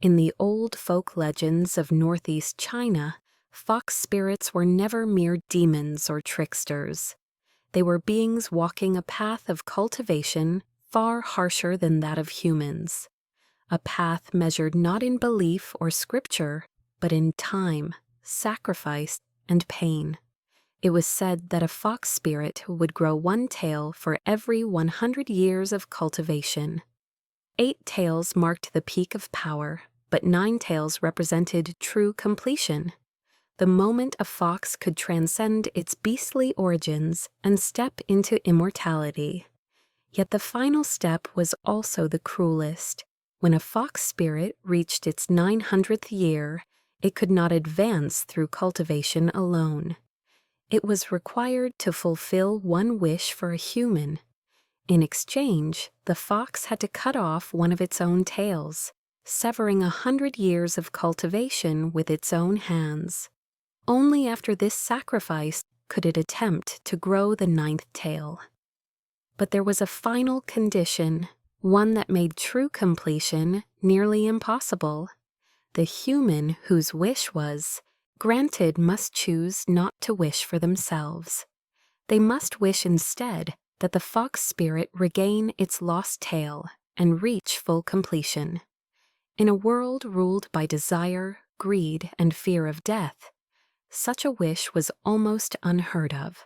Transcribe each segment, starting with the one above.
In the old folk legends of northeast China, fox spirits were never mere demons or tricksters. They were beings walking a path of cultivation far harsher than that of humans. A path measured not in belief or scripture, but in time, sacrifice, and pain. It was said that a fox spirit would grow one tail for every 100 years of cultivation. 8 tails marked the peak of power, but 9 tails represented true completion. The moment a fox could transcend its beastly origins and step into immortality. Yet the final step was also the cruelest. When a fox spirit reached its 900th year, it could not advance through cultivation alone. It was required to fulfill one wish for a human. In exchange, the fox had to cut off one of its own tails, severing 100 years of cultivation with its own hands. Only after this sacrifice could it attempt to grow the 9th tail. But there was a final condition, one that made true completion nearly impossible. The human whose wish was granted must choose not to wish for themselves. They must wish instead that the fox spirit regain its lost tail and reach full completion. In a world ruled by desire, greed, and fear of death, such a wish was almost unheard of.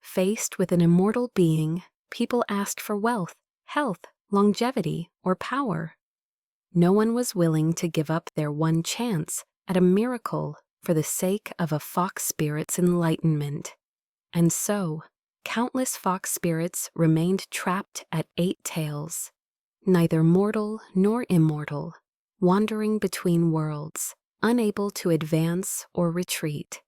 Faced with an immortal being, people asked for wealth, health, longevity, or power. No one was willing to give up their one chance at a miracle for the sake of a fox spirit's enlightenment. And so, countless fox spirits remained trapped at 8 tails, neither mortal nor immortal, wandering between worlds, unable to advance or retreat.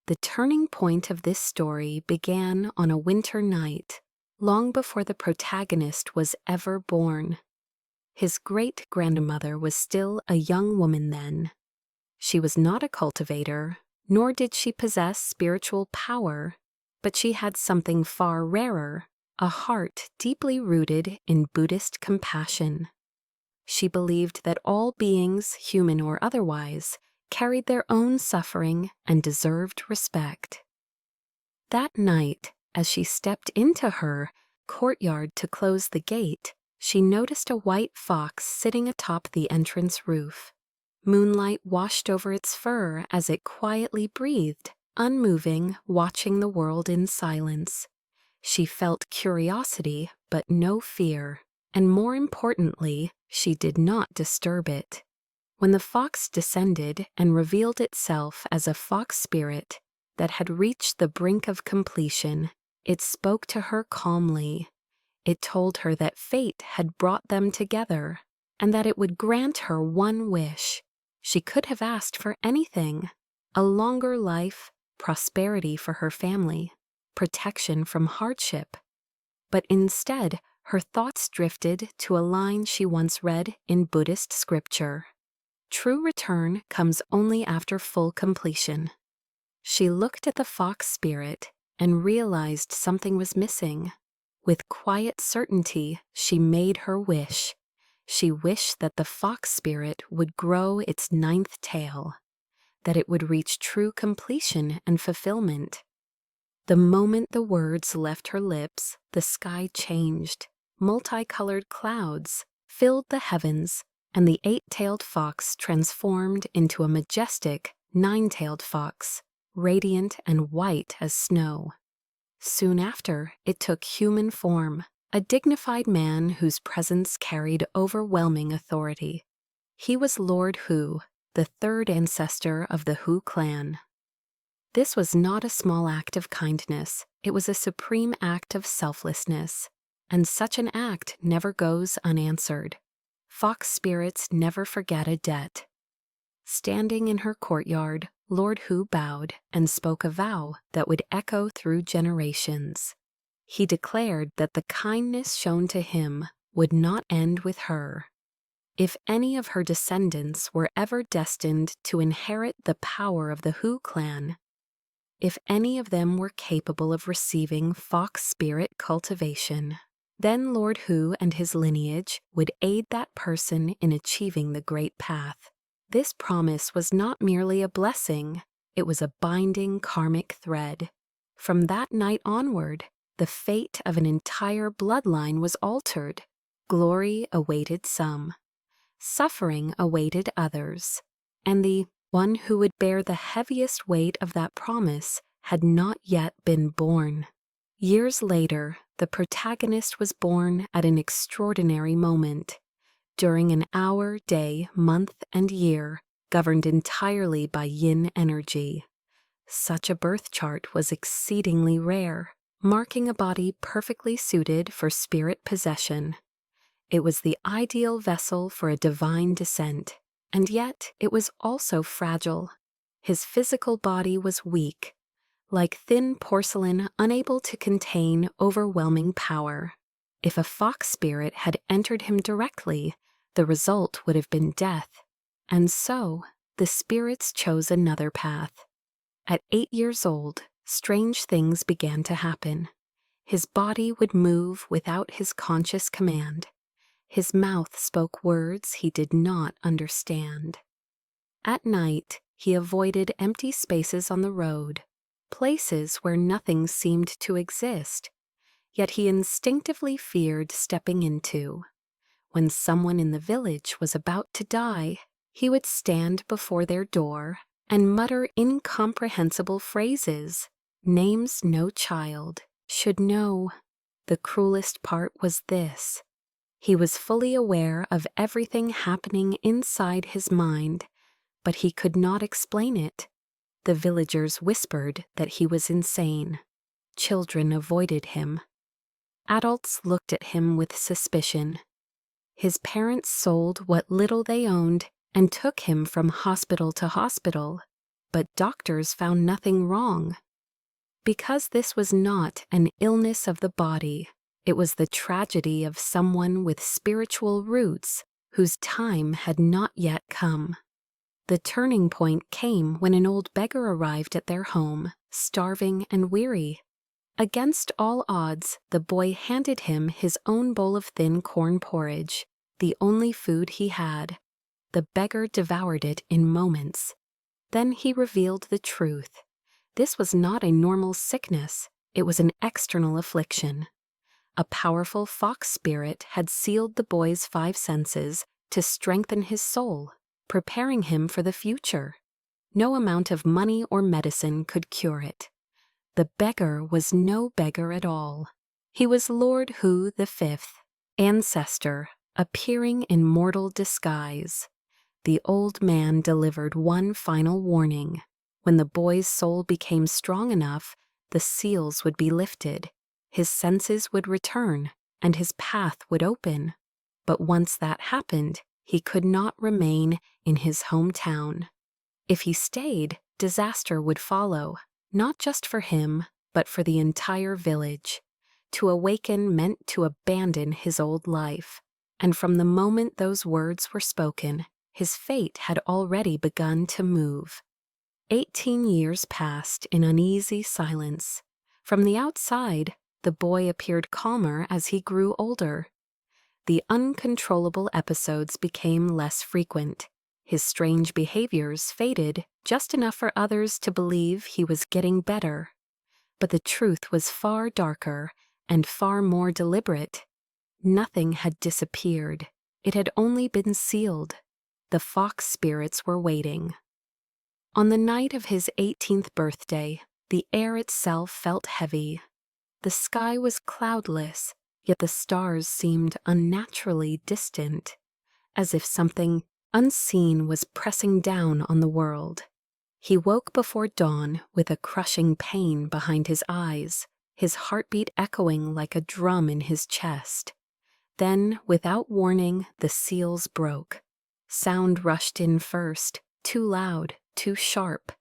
The turning point of this story began on a winter night, long before the protagonist was ever born. His great-grandmother was still a young woman then. She was not a cultivator, nor did she possess spiritual power, but she had something far rarer, a heart deeply rooted in Buddhist compassion. She believed that all beings, human or otherwise, carried their own suffering and deserved respect. That night, as she stepped into her courtyard to close the gate, she noticed a white fox sitting atop the entrance roof. Moonlight washed over its fur as it quietly breathed, unmoving, watching the world in silence. She felt curiosity, but no fear, and more importantly, she did not disturb it. When the fox descended and revealed itself as a fox spirit that had reached the brink of completion, it spoke to her calmly. It told her that fate had brought them together, and that it would grant her one wish. She could have asked for anything: a longer life, prosperity for her family, protection from hardship. But instead, her thoughts drifted to a line she once read in Buddhist scripture: "True return comes only after full completion." She looked at the fox spirit and realized something was missing. With quiet certainty, she made her wish. She wished that the fox spirit would grow its 9th tail, that it would reach true completion and fulfillment. The moment the words left her lips, the sky changed. Multicolored clouds filled the heavens, and the 8-tailed fox transformed into a majestic 9-tailed fox, radiant and white as snow. Soon after, it took human form, a dignified man whose presence carried overwhelming authority. He was Lord Hu, the 3rd ancestor of the Hu clan. This was not a small act of kindness, it was a supreme act of selflessness, and such an act never goes unanswered. Fox spirits never forget a debt. Standing in her courtyard, Lord Hu bowed and spoke a vow that would echo through generations. He declared that the kindness shown to him would not end with her. If any of her descendants were ever destined to inherit the power of the Hu clan, if any of them were capable of receiving fox spirit cultivation, Then Lord Hu and his lineage would aid that person in achieving the great path. This promise was not merely a blessing, it was a binding karmic thread. From that night onward, the fate of an entire bloodline was altered. Glory awaited some, suffering awaited others, and the one who would bear the heaviest weight of that promise had not yet been born. Years later, the protagonist was born at an extraordinary moment, during an hour, day, month, and year governed entirely by yin energy. Such a birth chart was exceedingly rare, marking a body perfectly suited for spirit possession. It was the ideal vessel for a divine descent, and yet it was also fragile. His physical body was weak, like thin porcelain unable to contain overwhelming power. If a fox spirit had entered him directly, the result would have been death, and so the spirits chose another path. At 8 years old, strange things began to happen. His body would move without his conscious command. His mouth spoke words he did not understand. At night, he avoided empty spaces on the road, places where nothing seemed to exist, yet he instinctively feared stepping into. When someone in the village was about to die, he would stand before their door and mutter incomprehensible phrases, names no child should know. The cruelest part was this: he was fully aware of everything happening inside his mind, but he could not explain it. The villagers whispered that he was insane. Children avoided him. Adults looked at him with suspicion. His parents sold what little they owned and took him from hospital to hospital, but doctors found nothing wrong. Because this was not an illness of the body, it was the tragedy of someone with spiritual roots whose time had not yet come. The turning point came when an old beggar arrived at their home, starving and weary. Against all odds, the boy handed him his own bowl of thin corn porridge, the only food he had. The beggar devoured it in moments. Then he revealed the truth. This was not a normal sickness, it was an external affliction. A powerful fox spirit had sealed the boy's 5 senses to strengthen his soul, preparing him for the future. No amount of money or medicine could cure it. The beggar was no beggar at all. He was Lord Hu the Fifth, ancestor, appearing in mortal disguise. The old man delivered one final warning. When the boy's soul became strong enough, the seals would be lifted, his senses would return, and his path would open. But once that happened, he could not remain in his hometown. If he stayed, disaster would follow, not just for him, but for the entire village. To awaken meant to abandon his old life, and from the moment those words were spoken, his fate had already begun to move. 18 years passed in uneasy silence. From the outside, the boy appeared calmer as he grew older. The uncontrollable episodes became less frequent. His strange behaviors faded just enough for others to believe he was getting better. But the truth was far darker and far more deliberate. Nothing had disappeared. It had only been sealed. The fox spirits were waiting. On the night of his 18th birthday, the air itself felt heavy. The sky was cloudless, yet the stars seemed unnaturally distant, as if something unseen was pressing down on the world. He woke before dawn with a crushing pain behind his eyes, his heartbeat echoing like a drum in his chest. Then, without warning, the seals broke. Sound rushed in first, too loud, too sharp.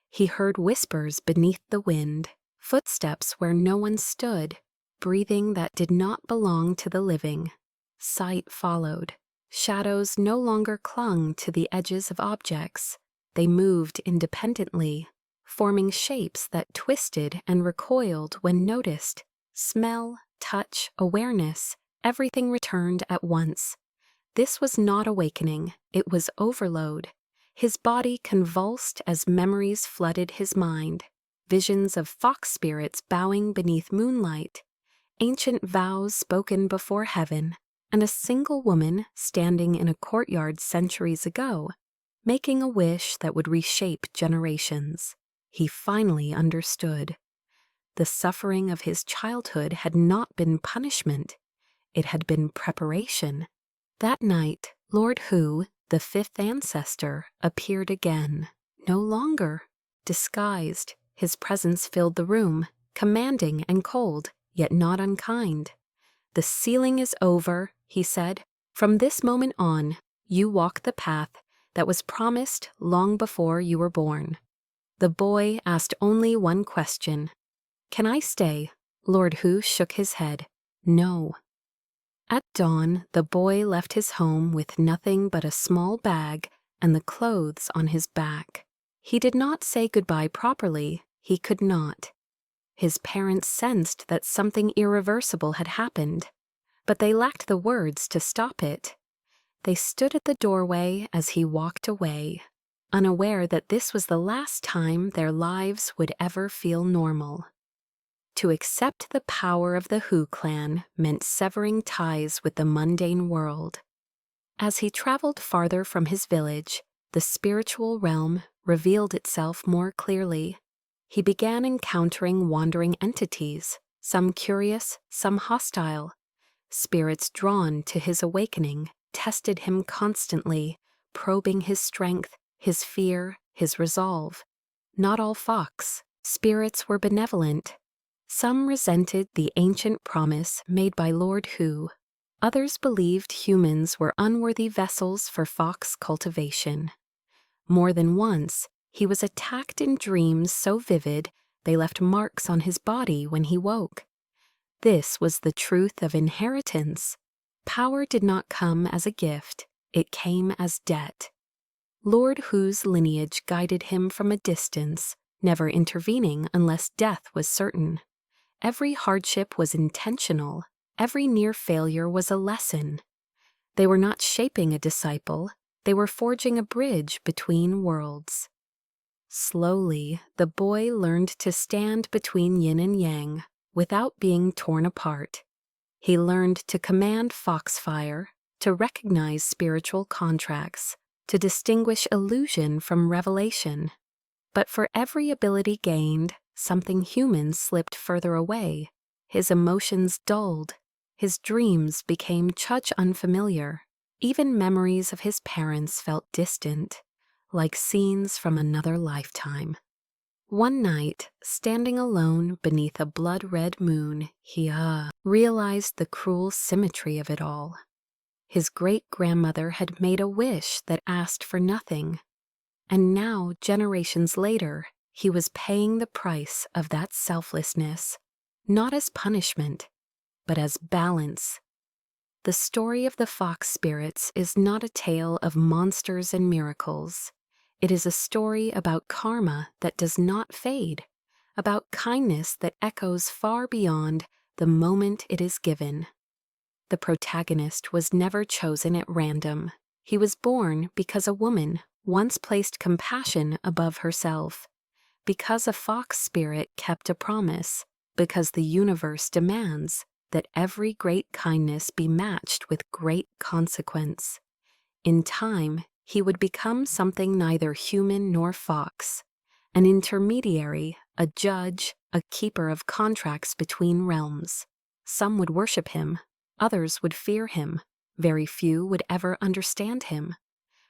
He heard whispers beneath the wind, footsteps where no one stood, breathing that did not belong to the living. Sight followed. Shadows no longer clung to the edges of objects. They moved independently, forming shapes that twisted and recoiled when noticed. Smell, touch, awareness, everything returned at once. This was not awakening, it was overload. His body convulsed as memories flooded his mind. Visions of fox spirits bowing beneath moonlight, ancient vows spoken before heaven, and a single woman standing in a courtyard centuries ago, making a wish that would reshape generations. He finally understood. The suffering of his childhood had not been punishment, it had been preparation. That night, Lord Hu, the fifth ancestor, appeared again. No longer disguised, his presence filled the room, commanding and cold, yet not unkind. "The sealing is over," he said. "From this moment on, you walk the path that was promised long before you were born." The boy asked only one question. "Can I stay?" Lord Hu shook his head. "No." At dawn, the boy left his home with nothing but a small bag and the clothes on his back. He did not say goodbye properly. He could not. His parents sensed that something irreversible had happened, but they lacked the words to stop it. They stood at the doorway as he walked away, unaware that this was the last time their lives would ever feel normal. To accept the power of the Hu clan meant severing ties with the mundane world. As he traveled farther from his village, the spiritual realm revealed itself more clearly. He began encountering wandering entities, some curious, some hostile. Spirits drawn to his awakening tested him constantly, probing his strength, his fear, his resolve. Not all fox spirits were benevolent. Some resented the ancient promise made by Lord Hu. Others believed humans were unworthy vessels for fox cultivation. More than once, he was attacked in dreams so vivid they left marks on his body when he woke. This was the truth of inheritance. Power did not come as a gift, it came as debt. Lord Hu's lineage guided him from a distance, never intervening unless death was certain. Every hardship was intentional, every near failure was a lesson. They were not shaping a disciple, they were forging a bridge between worlds. Slowly, the boy learned to stand between yin and yang, without being torn apart. He learned to command foxfire, to recognize spiritual contracts, to distinguish illusion from revelation. But for every ability gained, something human slipped further away. His emotions dulled. His dreams became unfamiliar. Even memories of his parents felt distant, like scenes from another lifetime. One night, standing alone beneath a blood-red moon, he realized the cruel symmetry of it all. His great-grandmother had made a wish that asked for nothing, and now, generations later, he was paying the price of that selflessness, not as punishment, but as balance. The story of the fox spirits is not a tale of monsters and miracles. It is a story about karma that does not fade, about kindness that echoes far beyond the moment it is given. The protagonist was never chosen at random. He was born because a woman once placed compassion above herself, because a fox spirit kept a promise, because the universe demands that every great kindness be matched with great consequence. In time, he would become something neither human nor fox, an intermediary, a judge, a keeper of contracts between realms. Some would worship him, others would fear him, very few would ever understand him.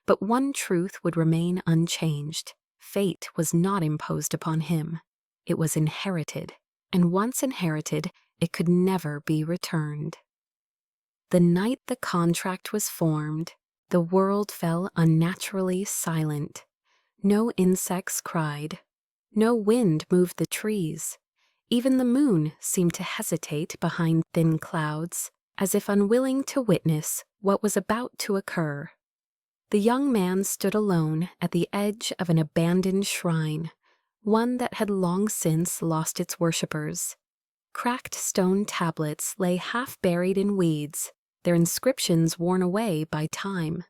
But one truth would remain unchanged. Fate was not imposed upon him. It was inherited, and once inherited, it could never be returned. The night the contract was formed, the world fell unnaturally silent. No insects cried. No wind moved the trees. Even the moon seemed to hesitate behind thin clouds, as if unwilling to witness what was about to occur. The young man stood alone at the edge of an abandoned shrine, one that had long since lost its worshippers. Cracked stone tablets lay half buried in weeds, their inscriptions worn away by time.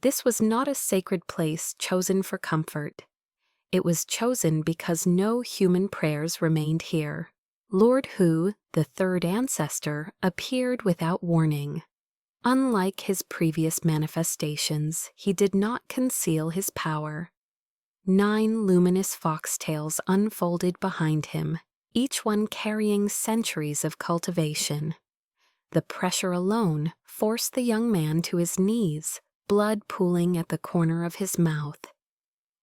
This was not a sacred place chosen for comfort. It was chosen because no human prayers remained here. Lord Hu, the third ancestor, appeared without warning. Unlike his previous manifestations, he did not conceal his power. 9 luminous foxtails unfolded behind him, each one carrying centuries of cultivation. The pressure alone forced the young man to his knees, blood pooling at the corner of his mouth.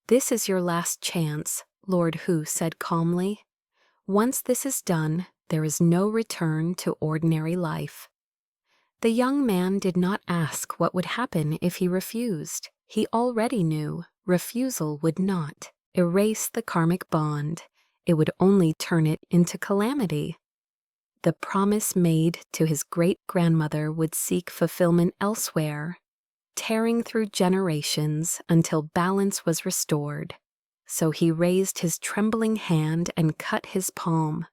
"This is your last chance," Lord Hu said calmly. "Once this is done, there is no return to ordinary life." The young man did not ask what would happen if he refused. He already knew refusal would not erase the karmic bond. It would only turn it into calamity. The promise made to his great-grandmother would seek fulfillment elsewhere, tearing through generations until balance was restored. So he raised his trembling hand and cut his palm.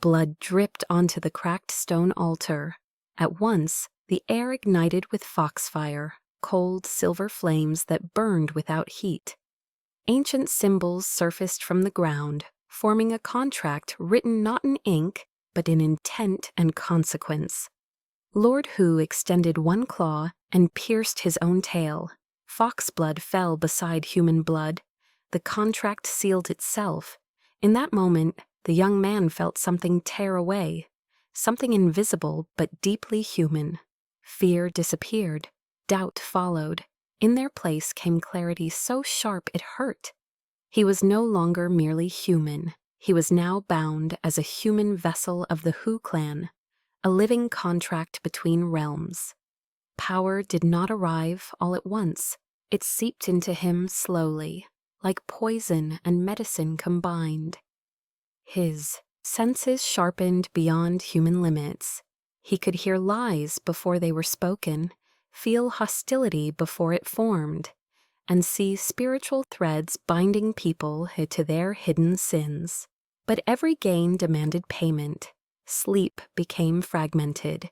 Blood dripped onto the cracked stone altar. At once, the air ignited with foxfire, cold silver flames that burned without heat. Ancient symbols surfaced from the ground, forming a contract written not in ink, but in intent and consequence. Lord Hu extended one claw and pierced his own tail. Fox blood fell beside human blood. The contract sealed itself. In that moment, the young man felt something tear away, something invisible but deeply human. Fear disappeared. Doubt followed. In their place came clarity so sharp it hurt. He was no longer merely human. He was now bound as a human vessel of the Hu clan, a living contract between realms. Power did not arrive all at once. It seeped into him slowly, like poison and medicine combined. His senses sharpened beyond human limits. He could hear lies before they were spoken, feel hostility before it formed, and see spiritual threads binding people to their hidden sins. But every gain demanded payment. Sleep became fragmented.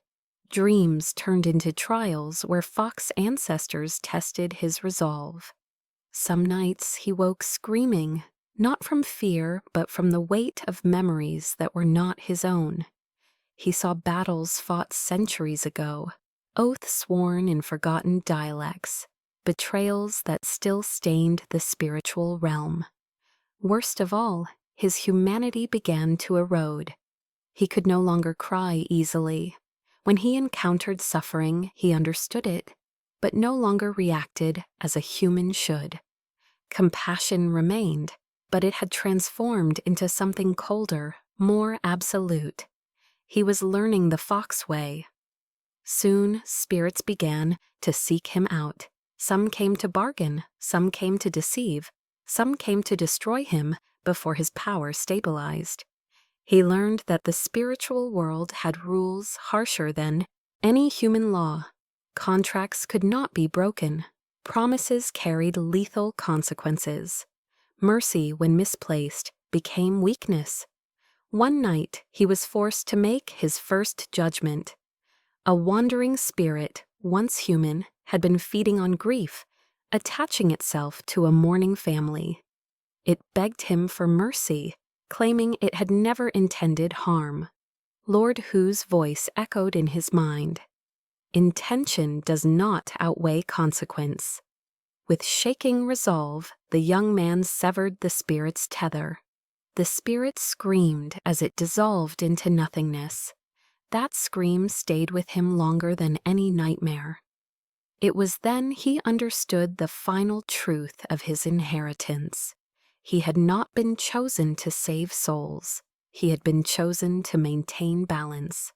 Dreams turned into trials where Fox ancestors tested his resolve. Some nights he woke screaming, not from fear, but from the weight of memories that were not his own. He saw battles fought centuries ago, oaths sworn in forgotten dialects, betrayals that still stained the spiritual realm. Worst of all, his humanity began to erode. He could no longer cry easily. When he encountered suffering, he understood it, but no longer reacted as a human should. Compassion remained, but it had transformed into something colder, more absolute. He was learning the fox way. Soon, spirits began to seek him out. Some came to bargain, some came to deceive, some came to destroy him before his power stabilized. He learned that the spiritual world had rules harsher than any human law. Contracts could not be broken. Promises carried lethal consequences. Mercy, when misplaced, became weakness. One night, he was forced to make his first judgment. A wandering spirit, once human, had been feeding on grief, attaching itself to a mourning family. It begged him for mercy, claiming it had never intended harm. Lord Hu's voice echoed in his mind. Intention does not outweigh consequence. With shaking resolve, the young man severed the spirit's tether. The spirit screamed as it dissolved into nothingness. That scream stayed with him longer than any nightmare. It was then he understood the final truth of his inheritance. He had not been chosen to save souls. He had been chosen to maintain balance.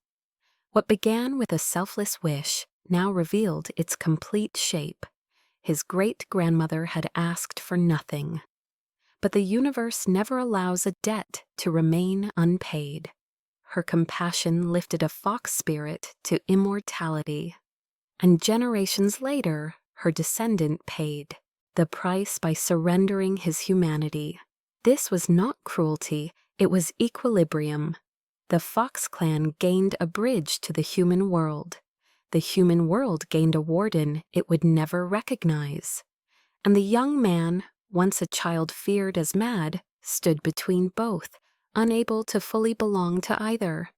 What began with a selfless wish now revealed its complete shape. His great-grandmother had asked for nothing. But the universe never allows a debt to remain unpaid. Her compassion lifted a fox spirit to immortality. And generations later, her descendant paid the price by surrendering his humanity. This was not cruelty, it was equilibrium. The Fox clan gained a bridge to the human world. The human world gained a warden it would never recognize. And the young man, once a child feared as mad, stood between both, unable to fully belong to either.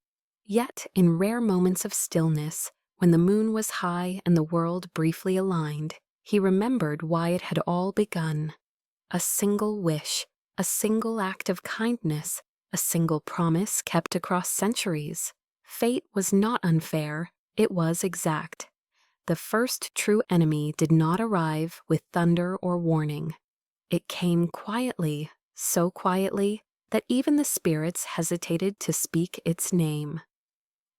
Yet, in rare moments of stillness, when the moon was high and the world briefly aligned, he remembered why it had all begun. A single wish, a single act of kindness, a single promise kept across centuries. Fate was not unfair, it was exact. The first true enemy did not arrive with thunder or warning. It came quietly, so quietly that even the spirits hesitated to speak its name.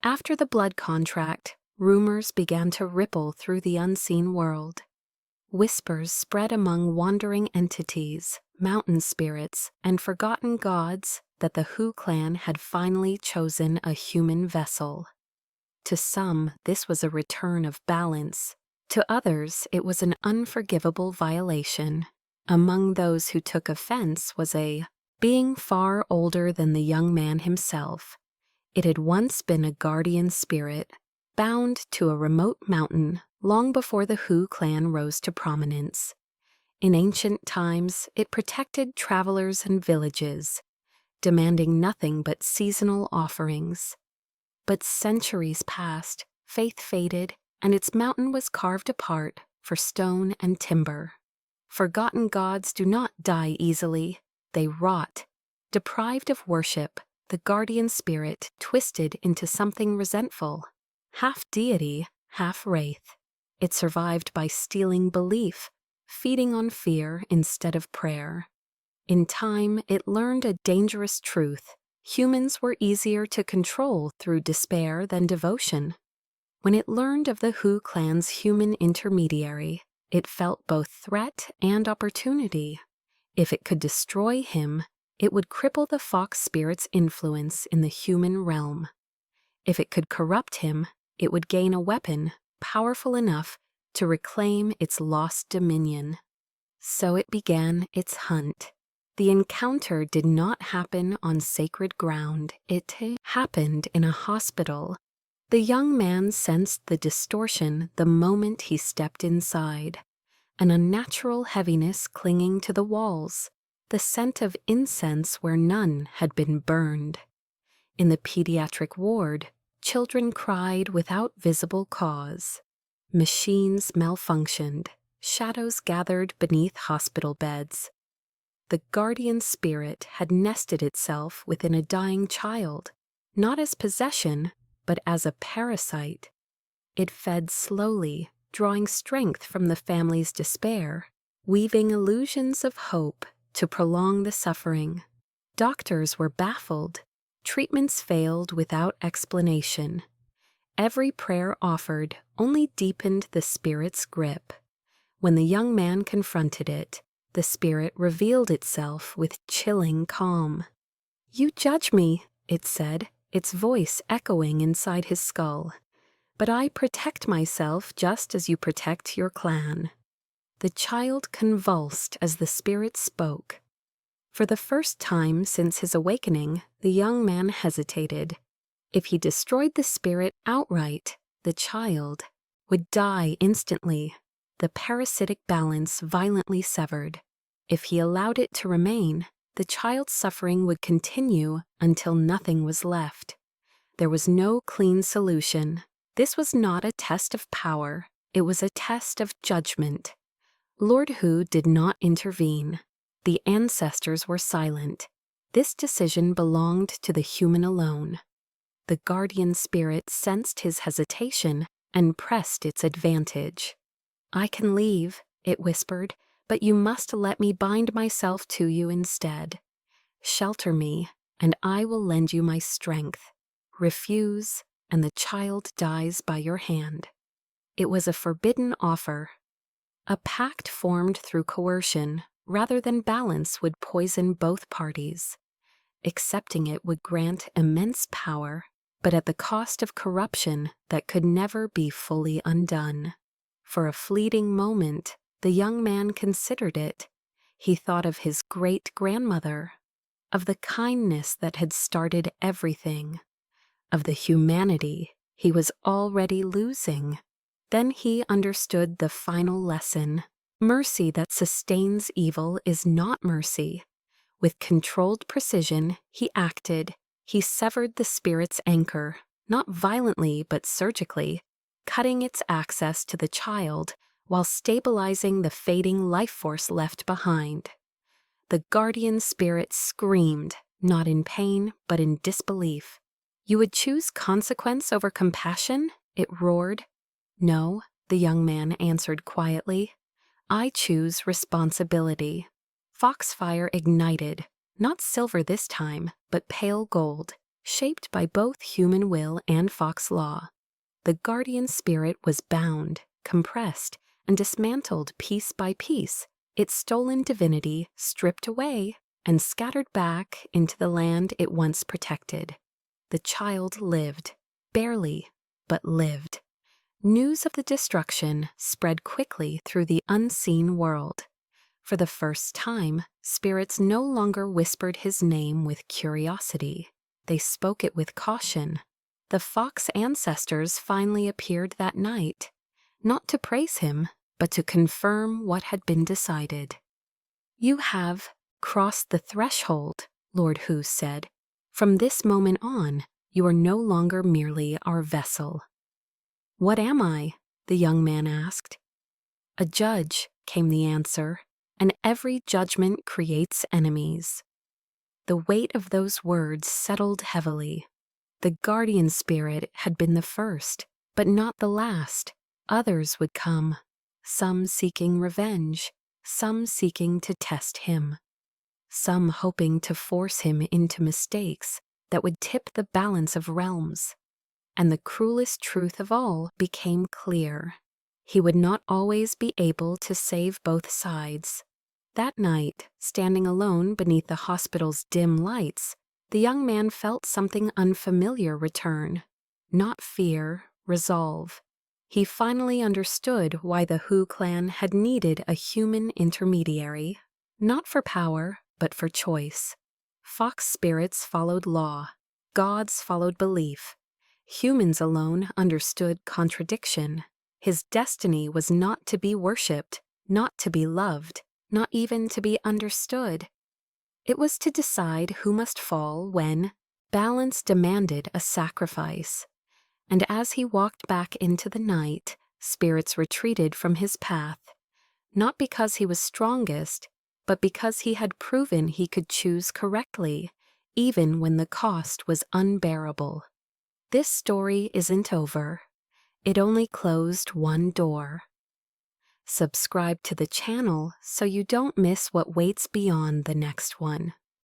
After the blood contract, rumors began to ripple through the unseen world. Whispers spread among wandering entities, mountain spirits, and forgotten gods that the Hu clan had finally chosen a human vessel. To some, this was a return of balance. To others, it was an unforgivable violation. Among those who took offense was a being far older than the young man himself. It had once been a guardian spirit, bound to a remote mountain long before the Hu clan rose to prominence. In ancient times, it protected travelers and villages, demanding nothing but seasonal offerings. But centuries passed, faith faded, and its mountain was carved apart for stone and timber. Forgotten gods do not die easily, they rot. Deprived of worship, the guardian spirit twisted into something resentful, half deity, half wraith. It survived by stealing belief, feeding on fear instead of prayer. In time, it learned a dangerous truth. Humans were easier to control through despair than devotion. When it learned of the Hu clan's human intermediary, it felt both threat and opportunity. If it could destroy him, it would cripple the fox spirit's influence in the human realm. If it could corrupt him, it would gain a weapon powerful enough to reclaim its lost dominion. So it began its hunt. The encounter did not happen on sacred ground. It happened in a hospital. The young man sensed the distortion the moment he stepped inside. An unnatural heaviness clinging to the walls, the scent of incense where none had been burned. In the pediatric ward, children cried without visible cause. Machines malfunctioned. Shadows gathered beneath hospital beds. The guardian spirit had nested itself within a dying child, not as possession, but as a parasite. It fed slowly, drawing strength from the family's despair, weaving illusions of hope to prolong the suffering. Doctors were baffled. Treatments failed without explanation. Every prayer offered only deepened the spirit's grip. When the young man confronted it, the spirit revealed itself with chilling calm. "You judge me," it said, its voice echoing inside his skull. "But I protect myself just as you protect your clan." The child convulsed as the spirit spoke. For the first time since his awakening, the young man hesitated. If he destroyed the spirit outright, the child would die instantly, the parasitic balance violently severed. If he allowed it to remain, the child's suffering would continue until nothing was left. There was no clean solution. This was not a test of power, it was a test of judgment. Lord Hu did not intervene. The ancestors were silent. This decision belonged to the human alone. The guardian spirit sensed his hesitation and pressed its advantage. "I can leave," it whispered, "but you must let me bind myself to you instead. Shelter me, and I will lend you my strength. Refuse, and the child dies by your hand." It was a forbidden offer. A pact formed through coercion rather than balance would poison both parties. Accepting it would grant immense power, but at the cost of corruption that could never be fully undone. For a fleeting moment, the young man considered it. He thought of his great-grandmother, of the kindness that had started everything. of the humanity he was already losing. Then he understood the final lesson. Mercy that sustains evil is not mercy. With controlled precision, he acted. He severed the spirit's anchor, not violently but surgically, cutting its access to the child while stabilizing the fading life force left behind. The guardian spirit screamed, not in pain but in disbelief. "You would choose consequence over compassion?" it roared. "No," the young man answered quietly. "I choose responsibility." Foxfire ignited, not silver this time, but pale gold, shaped by both human will and fox law. The guardian spirit was bound, compressed, and dismantled piece by piece, its stolen divinity stripped away and scattered back into the land it once protected. The child lived, barely, but lived. News of the destruction spread quickly through the unseen world. For the first time, spirits no longer whispered his name with curiosity. They spoke it with caution. The fox ancestors finally appeared that night, not to praise him, but to confirm what had been decided. "You have crossed the threshold," Lord Hu said. "From this moment on, you are no longer merely our vessel." "What am I?" the young man asked. "A judge," came the answer, "and every judgment creates enemies." The weight of those words settled heavily. The guardian spirit had been the first, but not the last. Others would come, some seeking revenge, some seeking to test him, some hoping to force him into mistakes that would tip the balance of realms. And the cruelest truth of all became clear. He would not always be able to save both sides. That night, standing alone beneath the hospital's dim lights, the young man felt something unfamiliar return. Not fear, resolve. He finally understood why the Hu clan had needed a human intermediary, not for power, but for choice. Fox spirits followed law. Gods followed belief. Humans alone understood contradiction. His destiny was not to be worshipped, not to be loved, not even to be understood. It was to decide who must fall when balance demanded a sacrifice. And as he walked back into the night, spirits retreated from his path, not because he was strongest, but because he had proven he could choose correctly, even when the cost was unbearable. This story isn't over. It only closed one door. Subscribe to the channel so you don't miss what waits beyond the next one.